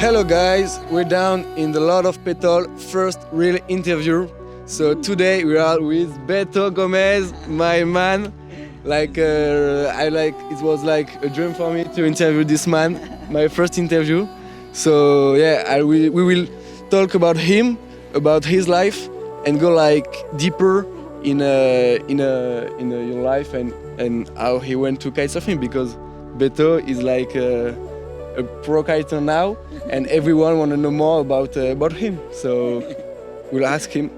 Hello guys, we're down in the lot of PETOLE first real interview. So today we are with Beto Gomez, my man. It was like a dream for me to interview this man, my first interview. So yeah, we will talk about him, about his life, and go like deeper in your life and how he went to kitesurfing, because Beto is like a pro kiter now, and everyone want to know more about him. So we'll ask him.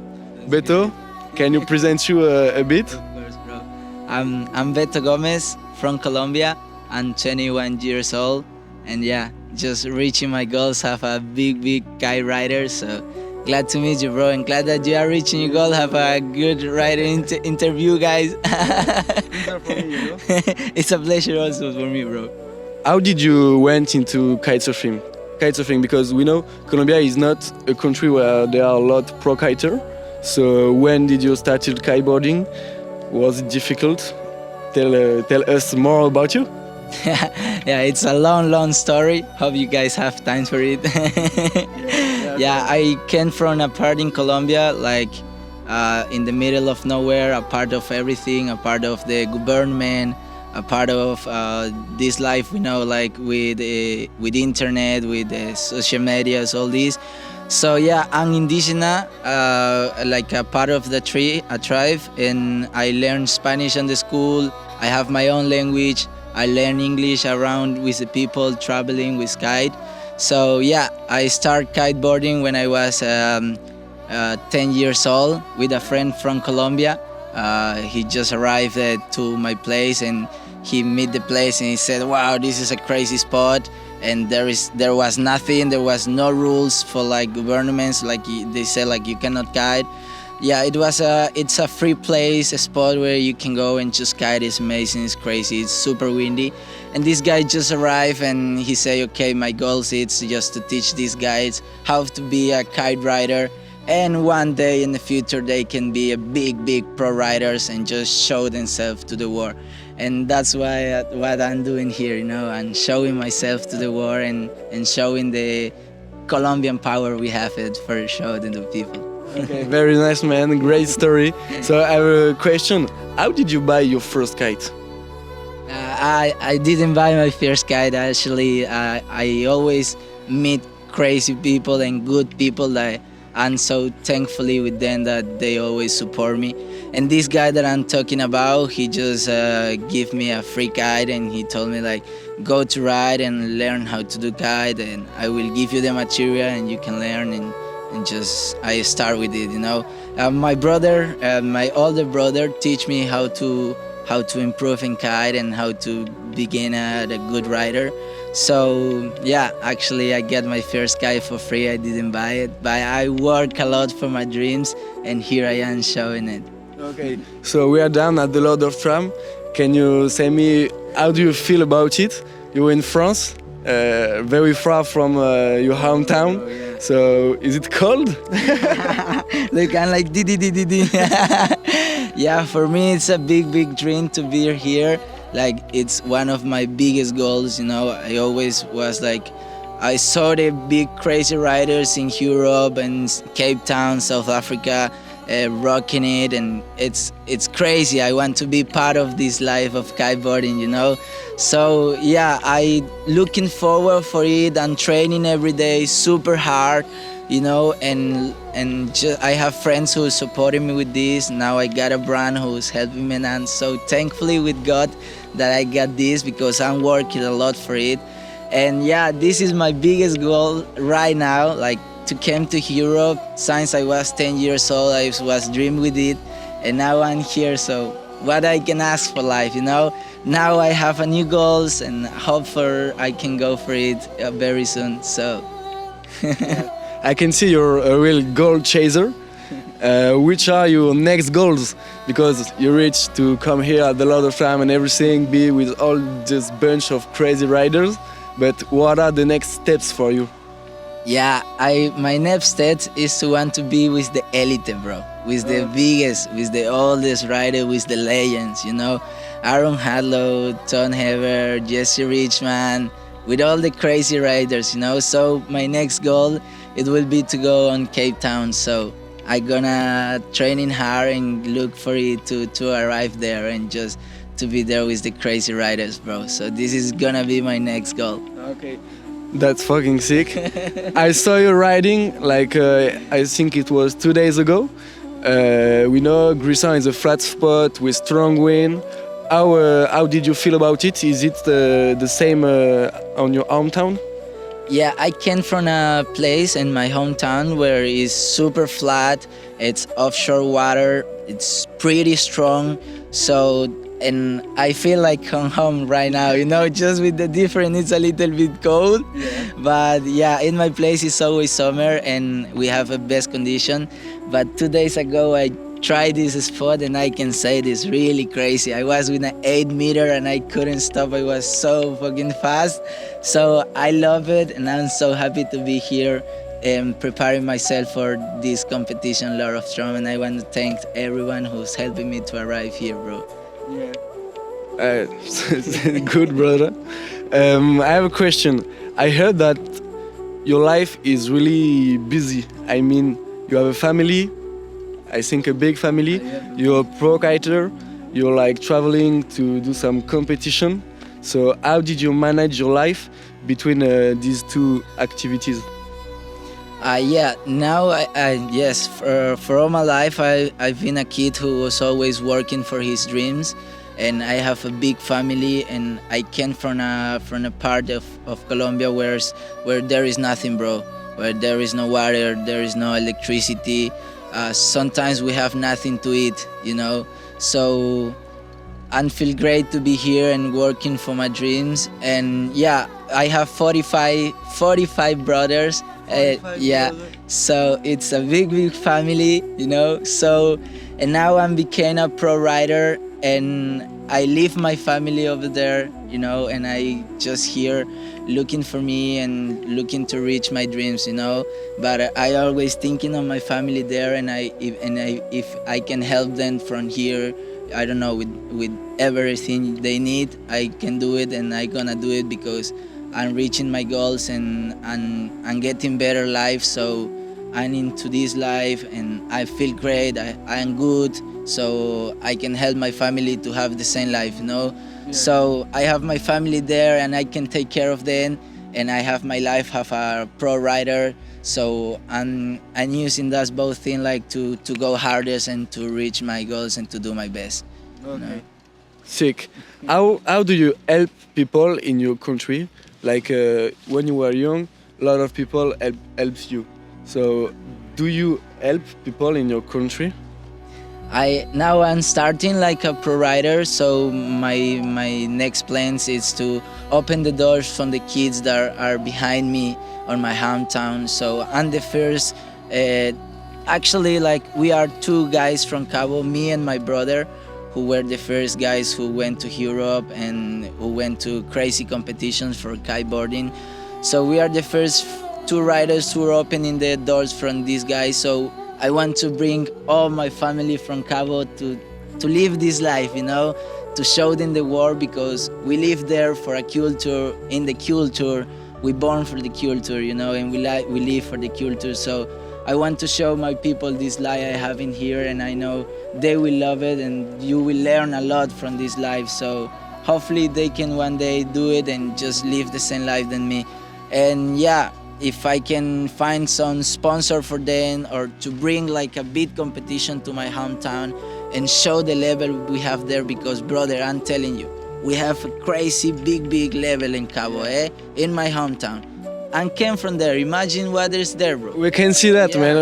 Beto, can you present you a bit? Of course, bro. I'm Beto Gomez from Colombia. I'm 21 years old, and yeah, just reaching my goals. Have a big kite rider. So glad to meet you, bro, and glad that you are reaching your goal. Have a good rider interview, guys. Pleasure for me, you know? It's a pleasure also for me, bro. How did you went into kitesurfing? Kitesurfing, because we know Colombia is not a country where there are a lot of pro kiter. So when did you start kiteboarding? Was it difficult? Tell us more about you. Yeah, it's a long story. Hope you guys have time for it. Yeah, I came from a part in Colombia, like in the middle of nowhere, a part of everything, a part of the government, a part of this life we know, like with internet, with social medias, all these. So yeah, I'm indigenous, like a part of a tribe, and I learned Spanish in the school. I have my own language. I learn English around with the people, traveling with kite. So yeah, I started kiteboarding when I was 10 years old with a friend from Colombia. He just arrived to my place, and he met the place and he said, "Wow, this is a crazy spot." And there was nothing, there was no rules for like governments, like they said, like you cannot kite. Yeah, it's a free place, a spot where you can go and just kite. It's amazing, it's crazy, it's super windy. And this guy just arrived and he said, okay, my goal is just to teach these guys how to be a kite rider, and one day in the future they can be a big pro riders and just show themselves to the world. And that's what I'm doing here, you know, and showing myself to the world and showing the Colombian power we have it for show to the people. Okay, very nice, man. Great story. So I have a question. How did you buy your first kite? I didn't buy my first kite, actually. I always meet crazy people and good people that I'm so thankfully with them that they always support me. And this guy that I'm talking about, he just gave me a free kite, and he told me like, go to ride and learn how to do kite, and I will give you the material and you can learn, and just I start with it, you know. My brother, my older brother, teach me how to improve in kite and how to begin a good rider. So yeah, actually I got my first kite for free. I didn't buy it, but I work a lot for my dreams, and here I am showing it. Okay, so we are down at the Lord of Tram. Can you say me, how do you feel about it? You're in France, very far from your hometown. Oh, yeah. So is it cold? Like I'm like di. Yeah, for me it's a big dream to be here. Like it's one of my biggest goals, you know. I always was like, I saw the big crazy riders in Europe and Cape Town, South Africa, rocking it, and it's crazy. I want to be part of this life of kiteboarding, you know. So yeah, I looking forward for it. I'm training every day, super hard, you know, and I have friends who supported me with this. Now I got a brand who's helping me, and I'm so thankfully with God that I got this, because I'm working a lot for it. And yeah, this is my biggest goal right now, like to come to Europe. Since I was 10 years old, I was dreaming with it, and now I'm here. So what I can ask for life, you know? Now I have a new goals, and hope I can go for it very soon. So I can see you're a real goal chaser. Which are your next goals? Because you reach to come here at the Lord of Tram and everything, be with all this bunch of crazy riders. But what are the next steps for you? Yeah, my next step is to want to be with the elite, bro. With the biggest, with the oldest rider, with the legends, you know. Aaron Hadlow, Tom Heber, Jesse Richman, with all the crazy riders, you know. So my next goal, it will be to go on Cape Town. So I gonna training hard and look for it to arrive there and just to be there with the crazy riders, bro. So this is gonna be my next goal. Okay. That's fucking sick. I saw you riding like I think it was 2 days ago. We know Grisson is a flat spot with strong wind. How did you feel about it? Is it the same on your hometown? Yeah, I came from a place in my hometown where it's super flat. It's offshore water. It's pretty strong. So, and I feel like I'm home right now, you know, just with the difference, it's a little bit cold. Yeah. But yeah, in my place it's always summer and we have a best condition. But 2 days ago I tried this spot and I can say it is really crazy. I was with an 8 meter and I couldn't stop. I was so fucking fast. So I love it and I'm so happy to be here and preparing myself for this competition, Lord of Strom. And I want to thank everyone who's helping me to arrive here, bro. Yeah. Good, brother. I have a question. I heard that your life is really busy. I mean, you have a family, I think a big family. You're a pro kiter. You're like traveling to do some competition. So how did you manage your life between these two activities? Yeah, now yes, for all my life I've been a kid who was always working for his dreams, and I have a big family, and I came from a part of Colombia where there is nothing, bro, where there is no water, there is no electricity. Sometimes we have nothing to eat, you know. So I feel great to be here and working for my dreams. And yeah, I have 45 brothers. Yeah, so it's a big family, you know. So, and now I'm became a pro rider, and I leave my family over there, you know, and I just here looking for me and looking to reach my dreams, you know. But I always thinking of my family there, and if I can help them from here, I don't know, with everything they need, I can do it, and I gonna do it because I'm reaching my goals and I'm getting better life. So I'm into this life and I feel great. I'm good, so I can help my family to have the same life, you know. Yeah. So I have my family there and I can take care of them, and I have my life, have a pro rider. So I'm using those both things like to go hardest and to reach my goals and to do my best. Okay. You know? Sick. How do you help people in your country? Like when you were young, a lot of people helps you. So do you help people in your country? Now I'm starting like a pro rider, so my next plans is to open the doors from the kids that are behind me on my hometown. So I'm the first. Actually, like we are two guys from Cabo, me and my brother, who were the first guys who went to Europe and who went to crazy competitions for kiteboarding. So we are the first two riders who are opening the doors from these guys. So I want to bring all my family from Cabo to live this life, you know, to show them the world, because we live there for a culture. In the culture, we born for the culture, you know, and we live for the culture. So I want to show my people this life I have in here, and I know they will love it, and you will learn a lot from this life. So hopefully they can one day do it and just live the same life than me. And yeah, if I can find some sponsor for them, or to bring like a big competition to my hometown and show the level we have there, because brother, I'm telling you, we have a crazy big level in Cabo, in my hometown. I came from there. Imagine what is there, bro. We can see that, man.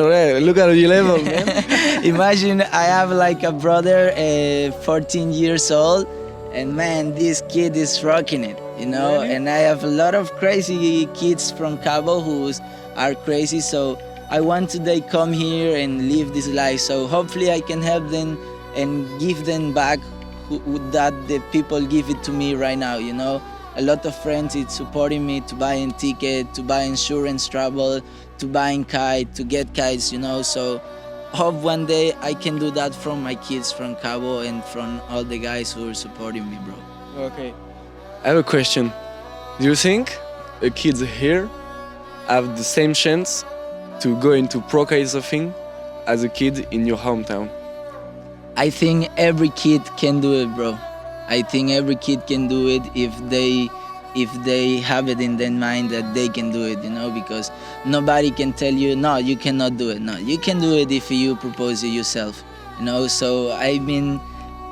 Look at the level, man. Imagine I have like a brother, 14 years old, and man, this kid is rocking it, you know. Really? And I have a lot of crazy kids from Cabo who are crazy. So I want today come here and live this life. So hopefully I can help them and give them back that the people give it to me right now, you know. A lot of friends is supporting me to buying ticket, to buy insurance travel, to buying kite, to get kites, you know. So hope one day I can do that from my kids from Cabo and from all the guys who are supporting me, bro. Okay. I have a question. Do you think kids here have the same chance to go into pro kitesurfing as a kid in your hometown? I think every kid can do it, bro. I think every kid can do it if they have it in their mind that they can do it, you know, because nobody can tell you, no, you cannot do it. No, you can do it if you propose it yourself, you know. So I mean,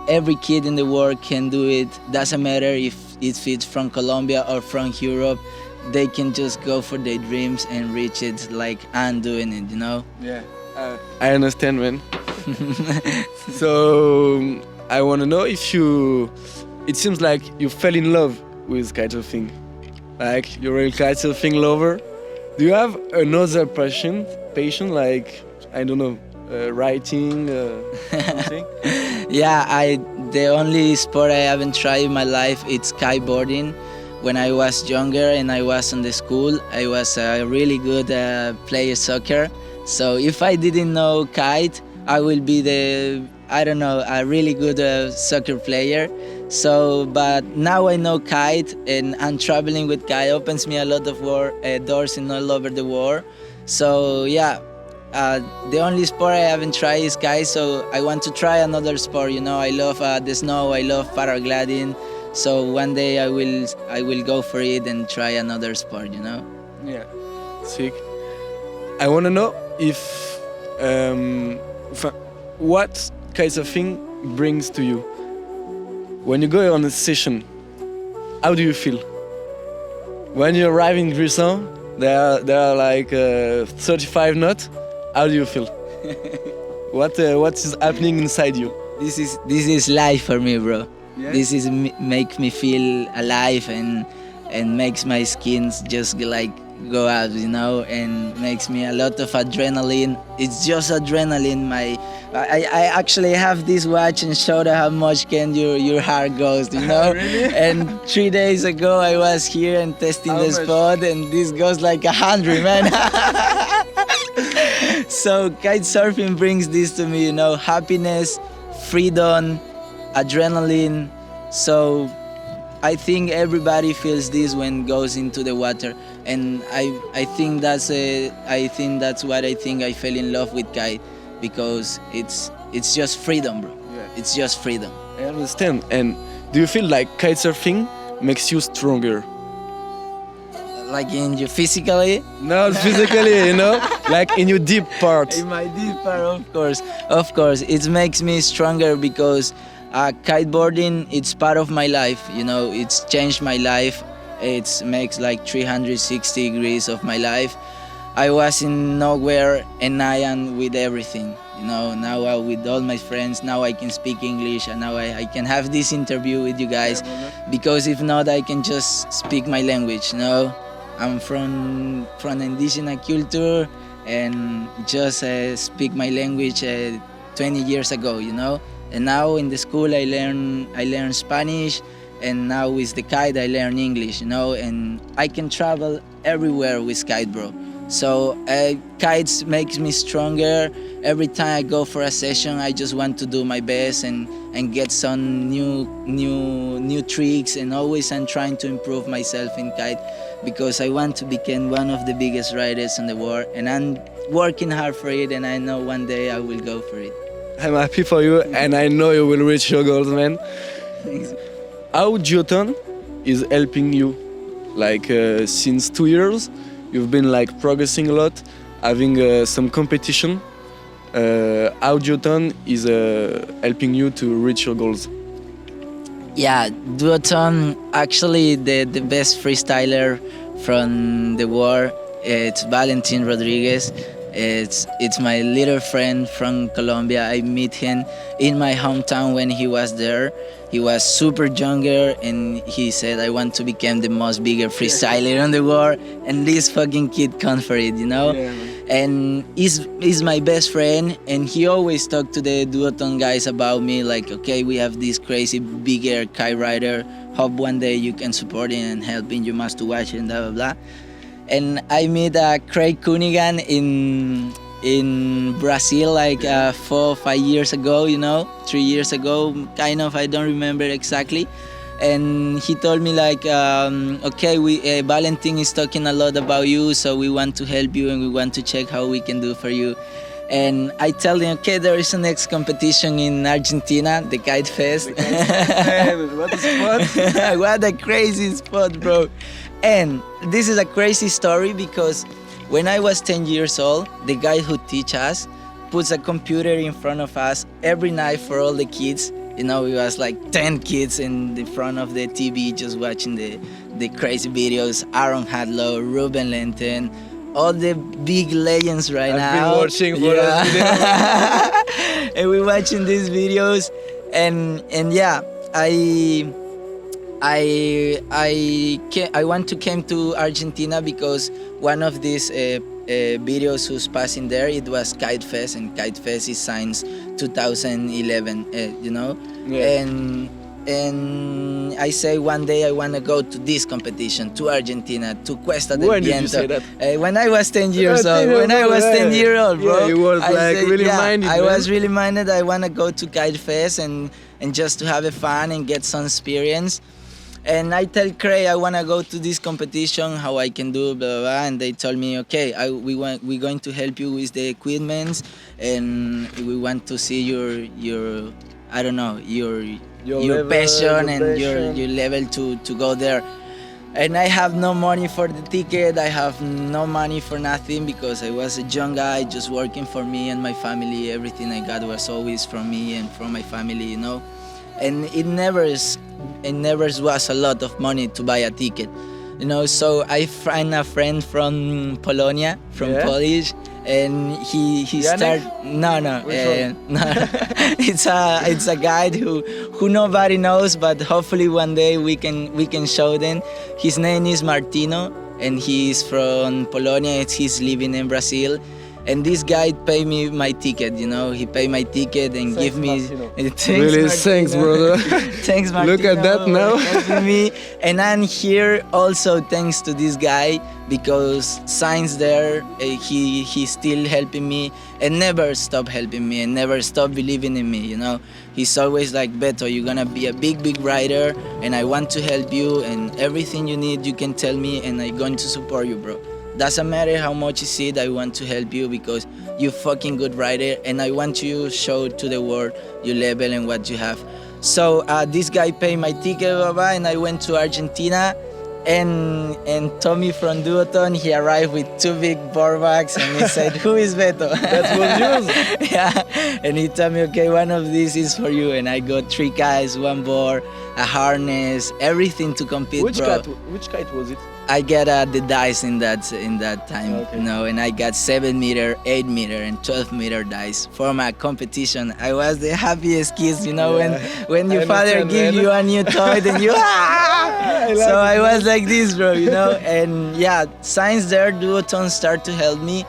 every kid in the world can do it. Doesn't matter if it's from Colombia or from Europe. They can just go for their dreams and reach it like I'm doing it, you know. Yeah, I understand, man. So I want to know if you. It seems like you fell in love with kitesurfing. Like you're a kitesurfing lover. Do you have another passion like I don't know, writing, something? Yeah, the only sport I haven't tried in my life it's kiteboarding. When I was younger and I was in the school, I was a really good player soccer. So if I didn't know kite, I will be a really good soccer player. So, but now I know kite and I'm traveling with kite opens me a lot of doors in all over the world. So yeah, the only sport I haven't tried is kite. So I want to try another sport. You know, I love the snow. I love paragliding. So one day I will go for it and try another sport. You know. Yeah, sick. I want to know if what kitesurfing brings to you. When you go on a session, how do you feel? When you arrive in Grisson, there are like 35 knots. How do you feel? What is happening inside you? This is life for me, bro. Yeah? This is make me feel alive and makes my skin just like go out, you know, and makes me a lot of adrenaline. It's just adrenaline. I actually have this watch and show how much can your heart goes, you know. Really? And 3 days ago I was here and testing How the much? spot, and this goes like 100, man. So kite surfing brings this to me, you know, happiness, freedom, adrenaline. So I think everybody feels this when goes into the water, and I think that's what I think I fell in love with kite, because it's just freedom, bro. Yeah. It's just freedom. I understand. And do you feel like kitesurfing makes you stronger? Like in you physically? Not physically, you know, like in your deep part. In my deep part, of course, it makes me stronger because kiteboarding, it's part of my life, you know, it's changed my life. It makes like 360 degrees of my life. I was in nowhere and I am with everything, you know, now I'm with all my friends, now I can speak English, and now I can have this interview with you guys, because if not, I can just speak my language, you know. I'm from indigenous culture and just speak my language 20 years ago, you know. And now in the school I learn Spanish, and now with the kite I learn English, you know, and I can travel everywhere with kite, bro. So kites makes me stronger. Every time I go for a session, I just want to do my best and get some new tricks, and always I'm trying to improve myself in kite, because I want to become one of the biggest riders in the world, and I'm working hard for it, and I know one day I will go for it. I'm happy for you, and I know you will reach your goals, man. Thanks. How Duotone is helping you? Like since 2 years, you've been like progressing a lot, having some competition. How Duotone is helping you to reach your goals? Yeah, Duotone, actually the best freestyler from the world, it's Valentin Rodriguez. It's my little friend from Colombia. I met him in my hometown when he was there. He was super younger, and he said, I want to become the most bigger freestyler in the world, and this fucking kid come for it, you know? Yeah, And he's my best friend, and he always talked to the Duotone guys about me, like, okay, we have this crazy bigger kite rider, hope one day you can support him and help him, you must to watch it, and blah, blah, blah. And I met Craig Cunningham in Brazil like 4 or 5 years ago, you know, 3 years ago, kind of, I don't remember exactly. and he told me like, okay, Valentin is talking a lot about you, so we want to help you and we want to check how we can do for you. And I tell him, okay, there is a next competition in Argentina, the Kite Fest. What a spot! What a crazy spot, bro. And this is a crazy story because when I was 10 years old, the guy who teach us puts a computer in front of us every night for all the kids. You know, we was like 10 kids in the front of the TV just watching the crazy videos. Aaron Hadlow, Ruben Lenten, all the big legends right now. I've been watching for us videos. And we're watching these videos, and yeah, I want to come to Argentina because one of these videos who's passing there, it was Kite Fest, and Kite Fest is since 2011, you know. Yeah. And I say one day I want to go to this competition, to Argentina, to Cuesta del When Viento. did you say that? When I was 10 years old. When I was 10 years old, bro. Yeah, you was I like said, really yeah, minded. I man. was really minded. I want to go to Kite Fest and just to have a fun and get some experience. And I tell Cray I want to go to this competition, how I can do, blah, blah, blah. And they told me, okay, we're going to help you with the equipment, and we want to see your I don't know, your level, passion and passion. your level to go there. And I have no money for the ticket. I have no money for nothing because I was a young guy just working for me and my family. Everything I got was always from me and from my family, you know. And it never was a lot of money to buy a ticket, you know. So I find a friend from Polonia, from Yeah? Polish, and he Janek? started. No, Which one? no. It's a guy who nobody knows, but hopefully one day we can show them. His name is Martino, and he's from Polonia. He's living in Brazil. And this guy paid me my ticket, you know. He paid my ticket and Thanks, give me. Martino. Thanks, Really, Martino. thanks, brother. Thanks, Martino. Look at that now. for helping me. And I'm here also thanks to this guy because since there he still helping me and never stop helping me and never stop believing in me, you know. He's always like, Beto, you're gonna be a big writer and I want to help you, and everything you need you can tell me and I'm going to support you, bro. Doesn't matter how much you see, I want to help you because you're fucking good writer and I want you to show to the world your level and what you have. So this guy paid my ticket, blah, blah, and I went to Argentina, and Tommy from Duoton, he arrived with 2 big board bags and he said, who is Beto? That was yours? Yeah, and he told me, okay, one of these is for you, and I got 3 kites, 1 board, a harness, everything to compete, Which bro. kite was it? I get the dice in that time, Okay. you know, and I got 7 meter, 8 meter, and 12 meter dice for my competition. I was the happiest kid, you know, Yeah. when your I father understand, gives man. you a new toy, then you so I was like this, bro, you know, and yeah, science there, Duoton start to help me,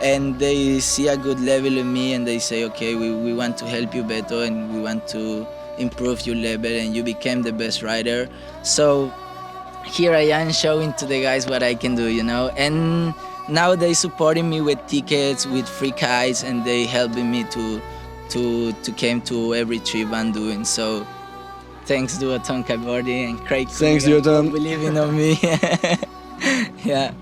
and they see a good level in me, and they say, okay, we want to help you, Beto, and we want to improve your level, and you became the best writer. So here I am showing to the guys what I can do, you know, and now they supporting me with tickets, with free kites, and they helping me to come to every trip I'm doing. So thanks Duoton Kiteboarding and Craig. Thanks, for Duoton. believing on me. Yeah,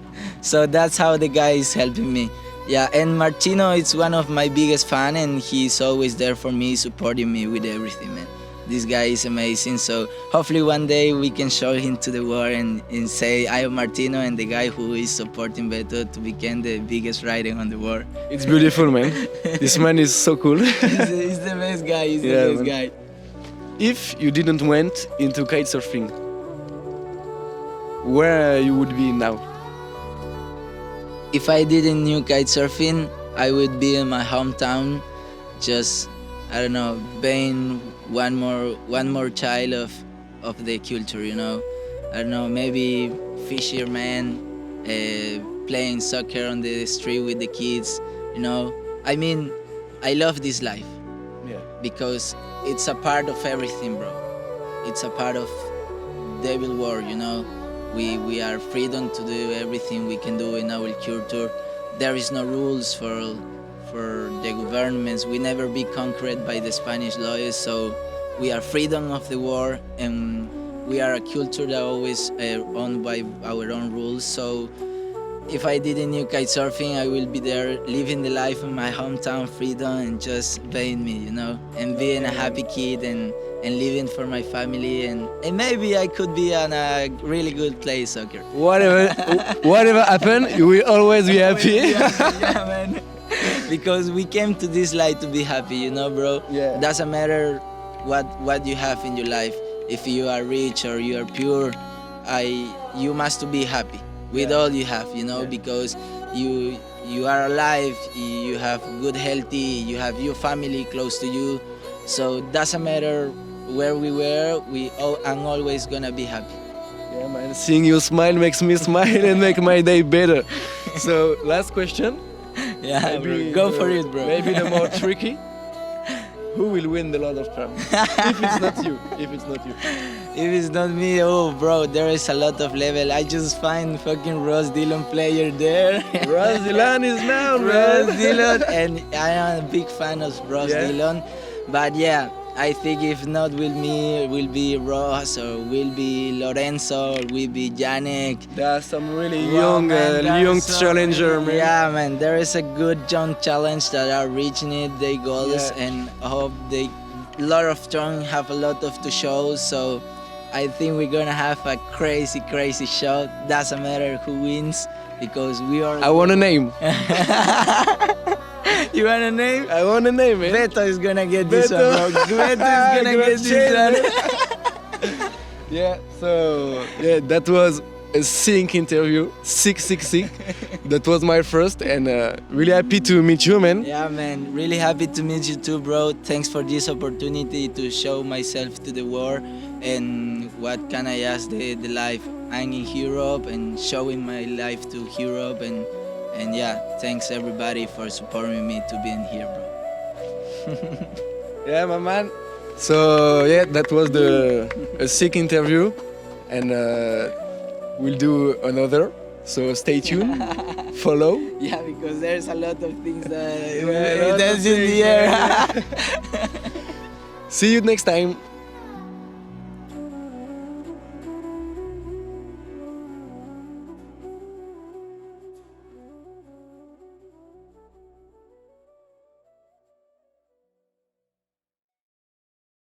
so that's how the guy is helping me. Yeah, and Martino is one of my biggest fan, and he's always there for me, supporting me with everything, man. This guy is amazing, so hopefully one day we can show him to the world and say I am Martino and the guy who is supporting Beto to become the biggest rider on the world. It's beautiful, man. This man is so cool. He's the best guy, he's Yeah, the best man. guy. If you didn't went into kite surfing, where you would be now? If I didn't knew kite surfing, I would be in my hometown, just, I don't know, being one more child of the culture, you know. I don't know, maybe fisherman, playing soccer on the street with the kids, you know. I mean, I love this life Yeah. because it's a part of everything, bro. It's a part of devil world, you know. We are freedom to do everything we can do in our culture. There is no rules for the governments. We never be conquered by the Spanish lawyers, so we are freedom of the war, and we are a culture that always owned by our own rules. So if I didn't knew kite surfing, I will be there living the life in my hometown, freedom, and just playing me, you know, and being a happy kid and living for my family, and maybe I could be on a really good play soccer. Whatever happened, you will always be happy. Yeah, man. Because we came to this life to be happy, you know, bro. Yeah. Doesn't matter what you have in your life. If you are rich or you are poor, you must be happy with all you have, you know, because you are alive, you have good healthy, you have your family close to you. So doesn't matter where we were, I'm always gonna be happy. Yeah, man. Seeing you smile makes me smile and make my day better. So, last question. Yeah, bro. Go for it, bro. Maybe the more tricky. Who will win the Lord of Champs? If it's not you. If it's not you. If it's not me, oh, bro, there is a lot of level. I just find fucking Ross Dillon player there. Ross Dillon is now, Ross man. Dillon, and I am a big fan of Ross Dillon. But yeah, I think if not will me, will be Ross, or will be Lorenzo, or will be Yannick. There are some really Wow, young, man, there young is so challenger, many- man. Yeah, man, there is a good young challenge that are reaching it, their goals, Yeah. and I hope they, lot of strong, have a lot of to show. So I think we're gonna have a crazy, crazy show. Doesn't matter who wins because we are. I want a name. You want a name? I want a name, man. Beto is gonna get this Beto. one, bro. Beto is gonna get this one. Yeah, so yeah, that was a sick interview. Sick. That was my first, and really happy to meet you, man. Yeah, man, really happy to meet you too, bro. Thanks for this opportunity to show myself to the world, and what can I ask the life. I'm in Europe and showing my life to Europe, and yeah, thanks everybody for supporting me to being here, bro. Yeah, my man. So yeah, that was a sick interview, and we'll do another. So stay tuned, follow. Yeah, because there's a lot of things that Yeah, a lot of that's in things, the air. See you next time.